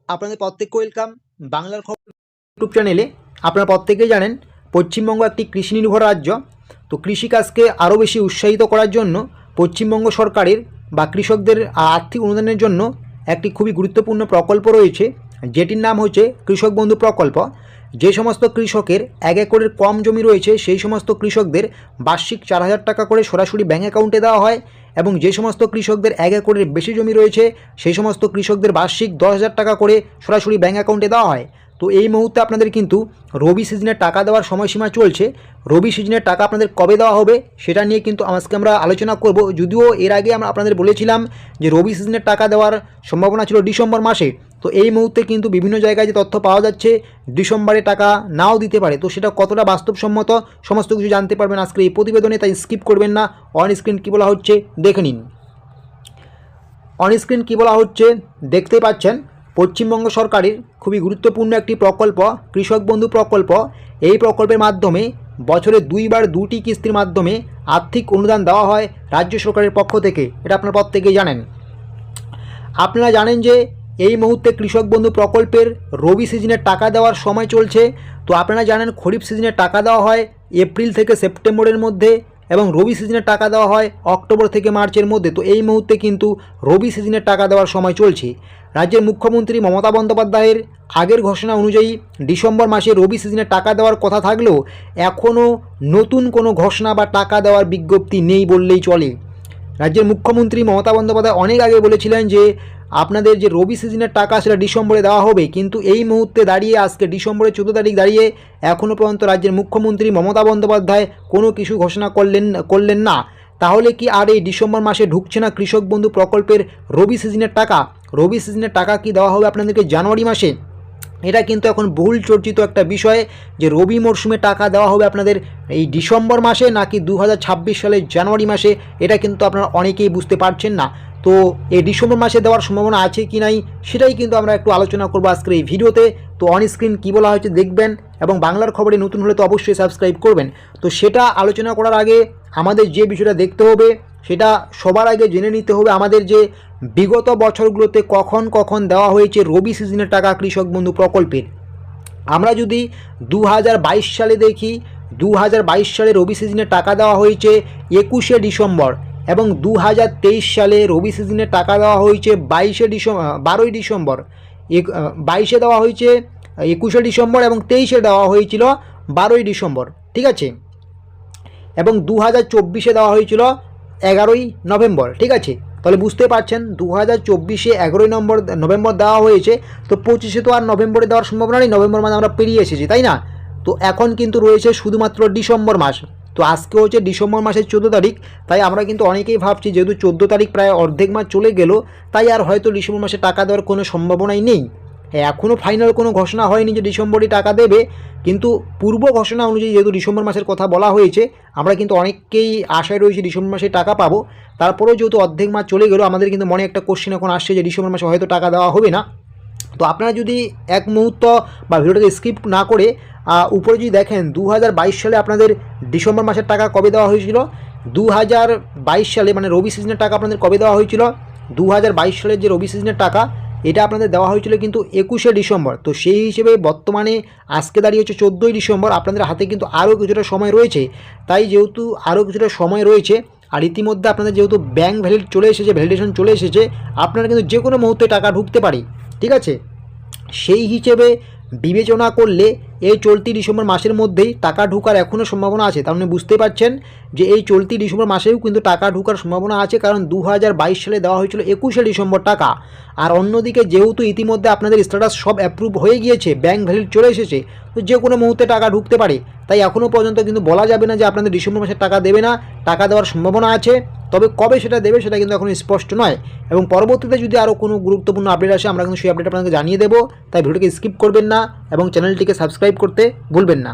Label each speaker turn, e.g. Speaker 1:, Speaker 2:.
Speaker 1: আপনাদের প্রত্যেককে ওয়েলকাম বাংলার খবর ইউটিউব চ্যানেলে। আপনারা প্রত্যেকেই জানেন পশ্চিমবঙ্গ একটি কৃষি নির্ভর রাজ্য। তো কৃষিকাজকে আরও বেশি উৎসাহিত করার জন্য পশ্চিমবঙ্গ সরকারের বা কৃষকদের আর্থিক অনুদানের জন্য একটি খুবই গুরুত্বপূর্ণ প্রকল্প রয়েছে, যেটির নাম হচ্ছে কৃষক বন্ধু প্রকল্প। যে সমস্ত কৃষকের 1 একরের কম জমি রয়েছে সেই সমস্ত কৃষকদের বার্ষিক 4,000 টাকা করে সরাসরি ব্যাঙ্ক অ্যাকাউন্টে দেওয়া হয়, এবং যে সমস্ত কৃষকদের 1 একরের বেশি জমি রয়েছে সেই সমস্ত কৃষকদের বার্ষিক 10,000 টাকা করে সরাসরি ব্যাঙ্ক অ্যাকাউন্টে দেওয়া হয়। তো এই মুহূর্তে আপনাদের কিন্তু রবি সিজনের টাকা দেওয়ার সময়সীমা চলছে। রবি সিজনের টাকা আপনাদের কবে দেওয়া হবে সেটা নিয়ে কিন্তু আজকে আমরা আলোচনা করব। যদিও এর আগে আমরা আপনাদের বলেছিলাম যে রবি সিজনের টাকা দেওয়ার সম্ভাবনা ছিল ডিসেম্বর মাসে। তো এই মুহূর্তে কিন্তু বিভিন্ন জায়গায় যে তথ্য পাওয়া যাচ্ছে ডিসেম্বরে টাকা নাও দিতে পারে। তো সেটা কতটা বাস্তবসম্মত সমস্ত কিছু জানতে পারবেন আজকে এই প্রতিবেদনে, তাই স্কিপ করবেন না। অন স্ক্রিন কী বলা হচ্ছে দেখে নিন। অন স্ক্রিন কী বলা হচ্ছে দেখতেই পাচ্ছেন, পশ্চিমবঙ্গ সরকারের খুবই গুরুত্বপূর্ণ একটি প্রকল্প কৃষক বন্ধু প্রকল্প। এই প্রকল্পের মাধ্যমে বছরে 2বার 2টি কিস্তির মাধ্যমে আর্থিক অনুদান দেওয়া হয় রাজ্য সরকারের পক্ষ থেকে। এটা আপনারা প্রত্যেকেই জানেন। আপনারা জানেন যে এই মুহূর্তে কৃষক বন্ধু প্রকল্পের রবি সিজনের টাকা দেওয়ার সময় চলছে। তো আপনারা জানেন খরিফ সিজনের টাকা দেওয়া হয় এপ্রিল থেকে সেপ্টেম্বরের মধ্যে, এবং রবি সিজনের টাকা দেওয়া হয় অক্টোবর থেকে মার্চের মধ্যে। তো এই মুহূর্তে কিন্তু রবি সিজনের টাকা দেওয়ার সময় চলছে। রাজ্যের মুখ্যমন্ত্রী মমতা বন্দ্যোপাধ্যায়ের আগের ঘোষণা অনুযায়ী ডিসেম্বর মাসে রবি সিজনের টাকা দেওয়ার কথা থাকলেও এখনও নতুন কোনো ঘোষণা বা টাকা দেওয়ার বিজ্ঞপ্তি নেই বললেই চলে। রাজ্যের মুখ্যমন্ত্রী মমতা বন্দ্যোপাধ্যায় অনেক আগে বলেছিলেন যে আপনাদের যে রবি সিজনের টাকা সেটা ডিসেম্বরে দেওয়া হবে, কিন্তু এই মুহূর্তে দাঁড়িয়ে আজকে ডিসেম্বরের 14 তারিখ দাঁড়িয়ে এখনও পর্যন্ত রাজ্যের মুখ্যমন্ত্রী মমতা বন্দ্যোপাধ্যায় কোনো কিছু ঘোষণা করলেন না। তাহলে কি আর এই ডিসেম্বর মাসে ঢুকছে না কৃষক বন্ধু প্রকল্পের রবি সিজনের টাকা? রবি সিজনের টাকা কি দেওয়া হবে আপনাদেরকে জানুয়ারি মাসে? এটা কিন্তু এখন বহুল চর্চিত একটা বিষয় যে রবি মরশুমে টাকা দেওয়া হবে আপনাদের এই ডিসেম্বর মাসে নাকি 2026 সালের জানুয়ারি মাসে, এটা কিন্তু আপনারা অনেকেই বুঝতে পারছেন না। তো এই ডিসেম্বর মাসে দেওয়ার সম্ভাবনা আছে কি নাই সেটাই কিন্তু আমরা একটু আলোচনা করবো আজকের এই ভিডিওতে। তো অন স্ক্রিন কী বলা হয়েছে দেখবেন, এবং বাংলার খবরে নতুন হলে তো অবশ্যই সাবস্ক্রাইব করবেন। তো সেটা আলোচনা করার আগে আমাদের যে বিষয়টা দেখতে হবে সেটা সবার আগে জেনে নিতে হবে আমাদের যে বিগত বছরগুলোতে কখন কখন দেওয়া হয়েছে রবি সিজনের টাকা কৃষক বন্ধু প্রকল্পের। আমরা যদি 2022 সালে দেখি, 2022 সালে রবি সিজনের টাকা দেওয়া হয়েছে 21শে ডিসেম্বর, এবং 2023 সালে রবি সিজনের টাকা দেওয়া হয়েছে 12ই ডিসেম্বর। 22-এ দেওয়া হয়েছে 21শে ডিসেম্বর, এবং 23-এ দেওয়া হয়েছিল 12ই ডিসেম্বর, ঠিক আছে। এবং 2024-এ দেওয়া হয়েছিল 11ই নভেম্বর, ঠিক আছে। তাহলে বুঝতে পারছেন 2024-এ 11ই নভেম্বর দেওয়া হয়েছে। তো 25-এ তো আর নভেম্বরে দেওয়ার সম্ভাবনা নেই, নভেম্বর মাসে আমরা পেরিয়ে এসেছি, তাই না? তো এখন কিন্তু রয়েছে শুধুমাত্র ডিসেম্বর মাস। তো আজকে হচ্ছে ডিসেম্বর মাসের 14 তারিখ, তাই আমরা কিন্তু অনেকেই ভাবছি যেহেতু 14 তারিখ প্রায় অর্ধেক মাস চলে গেল, তাই আর হয়তো ডিসেম্বর মাসে টাকা দেওয়ার কোনো সম্ভাবনাই নেই। এখনও ফাইনাল কোনো ঘোষণা হয়নি যে ডিসেম্বরই টাকা দেবে, কিন্তু পূর্ব ঘোষণা অনুযায়ী যেহেতু ডিসেম্বর মাসের কথা বলা হয়েছে, আমরা কিন্তু অনেককেই আশায় রয়েছে ডিসেম্বর মাসে টাকা পাবো। তারপরেও যেহেতু অর্ধেক মাস চলে গেল, আমাদের কিন্তু মনে একটা কোশ্চেন এখন আসছে যে ডিসেম্বর মাসে হয়তো টাকা দেওয়া হবে না। তো আপনারা যদি এক মুহূর্ত বা ভিডিওটাকে স্কিপ না করে উপরে যদি দেখেন 2022 সালে আপনাদের ডিসেম্বর মাসের টাকা কবে দেওয়া হয়েছিল, 2022 সালে মানে রবি সিজনের টাকা আপনাদের কবে দেওয়া হয়েছিল, 2022 সালের যে রবি সিজনের টাকা এটা আপনাদের দেওয়া হয়েছিল কিন্তু 21শে ডিসেম্বর। তো সেই হিসেবে বর্তমানে আজকে দাঁড়িয়ে হচ্ছে 14ই ডিসেম্বর, আপনাদের হাতে কিন্তু আরও কিছুটা সময় রয়েছে। তাই যেহেতু আরও কিছুটা সময় রয়েছে, আর ইতিমধ্যে আপনাদের যেহেতু ব্যাঙ্ক ভ্যালিডেশন চলে এসেছে, আপনারা কিন্তু যে কোনো মুহূর্তে টাকা ঢুকতে পারে, ঠিক আছে। সেই হিসেবে বিবেচনা করলে এই চলতি ডিসেম্বর মাসের মধ্যেই টাকা ঢোকার এখনও সম্ভাবনা আছে। তার মানে বুঝতে পারছেন যে এই চলতি ডিসেম্বর মাসেও কিন্তু টাকা ঢোকার সম্ভাবনা আছে, কারণ 2022 সালে দেওয়া হয়েছিল 21শে ডিসেম্বর টাকা। আর অন্যদিকে যেহেতু ইতিমধ্যে আপনাদের স্ট্যাটাস সব অ্যাপ্রুভ হয়ে গিয়েছে, ব্যাঙ্ক ভ্যালিড চলে এসেছে, তো যে কোনো মুহূর্তে টাকা ঢুকতে পারে। তাই এখনও পর্যন্ত কিন্তু বলা যাবে না যে আপনাদের ডিসেম্বর মাসে টাকা দেবে না, টাকা দেওয়ার সম্ভাবনা আছে, তবে কবে সেটা দেবে সেটা কিন্তু এখন স্পষ্ট নয়। এবং পরবর্তীতে যদি আরও কোনো গুরুত্বপূর্ণ আপডেট আসে আমরা কিন্তু সেই আপডেট আপনাকে জানিয়ে দেবো। তাই ভিডিওটিকে স্কিপ করবেন না এবং চ্যানেলটিকে সাবস্ক্রাইব করতে ভুলবেন না।